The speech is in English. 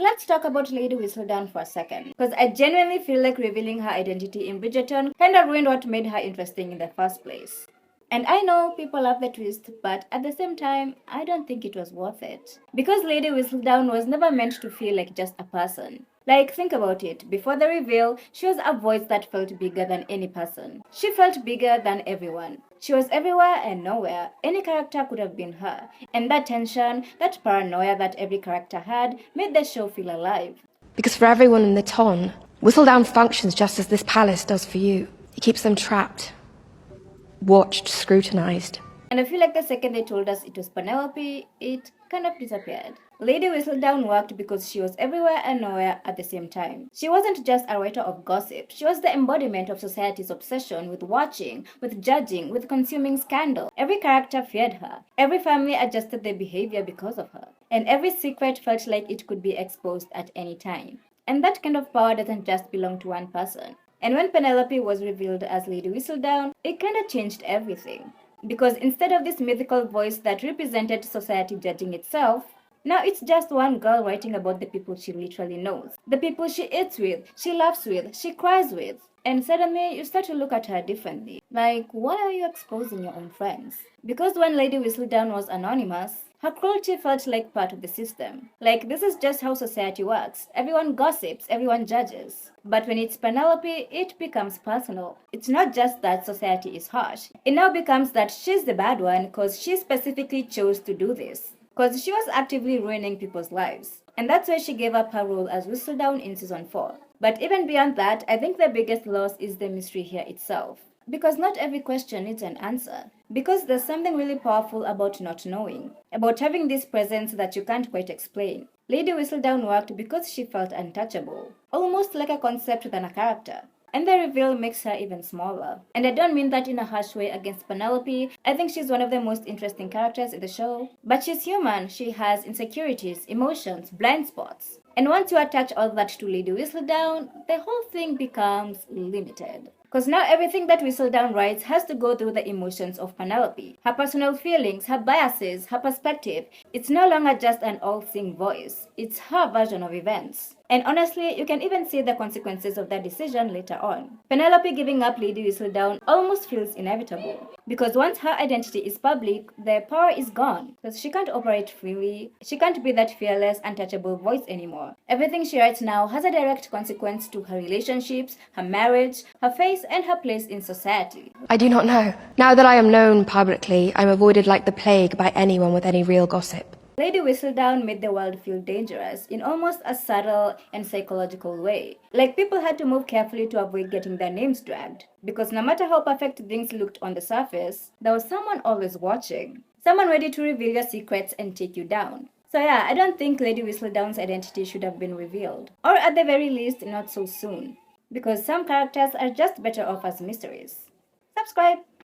So let's talk about Lady Whistledown for a second, because I genuinely feel like revealing her identity in Bridgerton kind of ruined what made her interesting in the first place. And I know people love the twist, but at the same time, I don't think it was worth it. Because Lady Whistledown was never meant to feel like just a person. Like, think about it. Before the reveal, she was a voice that felt bigger than any person. She felt bigger than everyone. She was everywhere and nowhere. Any character could have been her. And that tension, that paranoia that every character had, made the show feel alive. Because for everyone in the ton, Whistledown functions just as this palace does for you. It keeps them trapped, watched, scrutinized. And I feel like the second they told us it was Penelope, it kind of disappeared. Lady Whistledown worked because she was everywhere and nowhere at the same time. She wasn't just a writer of gossip, she was the embodiment of society's obsession with watching, with judging, with consuming scandal. Every character feared her. Every family adjusted their behavior because of her. And every secret felt like it could be exposed at any time. And that kind of power doesn't just belong to one person. And when Penelope was revealed as Lady Whistledown, it kind of changed everything. Because instead of this mythical voice that represented society judging itself, now it's just one girl writing about the people she literally knows. The people she eats with, she laughs with, she cries with. And suddenly you start to look at her differently. Like, why are you exposing your own friends? Because when Lady Whistledown was anonymous, her cruelty felt like part of the system. Like, this is just how society works. Everyone gossips, everyone judges. But when it's Penelope, it becomes personal. It's not just that society is harsh. It now becomes that she's the bad one because she specifically chose to do this. Because she was actively ruining people's lives. And that's why she gave up her role as Whistledown in season 4. But even beyond that, I think the biggest loss is the mystery here itself. Because not every question needs an answer. Because there's something really powerful about not knowing. About having this presence that you can't quite explain. Lady Whistledown worked because she felt untouchable. Almost like a concept than a character. And the reveal makes her even smaller. And I don't mean that in a harsh way against Penelope. I think she's one of the most interesting characters in the show. But she's human. She has insecurities, emotions, blind spots. And once you attach all that to Lady Whistledown, the whole thing becomes limited. Because now everything that Whistledown writes has to go through the emotions of Penelope. Her personal feelings, her biases, her perspective. It's no longer just an all-seeing voice. It's her version of events. And honestly, you can even see the consequences of that decision later on. Penelope giving up Lady Whistledown almost feels inevitable. Because once her identity is public, the power is gone. Because she can't operate freely. She can't be that fearless, untouchable voice anymore. Everything she writes now has a direct consequence to her relationships, her marriage, her face, and her place in society. I do not know. Now that I am known publicly, I'm avoided like the plague by anyone with any real gossip. Lady Whistledown made the world feel dangerous in almost a subtle and psychological way. Like people had to move carefully to avoid getting their names dragged. Because no matter how perfect things looked on the surface, there was someone always watching. Someone ready to reveal your secrets and take you down. So yeah, I don't think Lady Whistledown's identity should have been revealed. Or at the very least, not so soon. Because some characters are just better off as mysteries. Subscribe!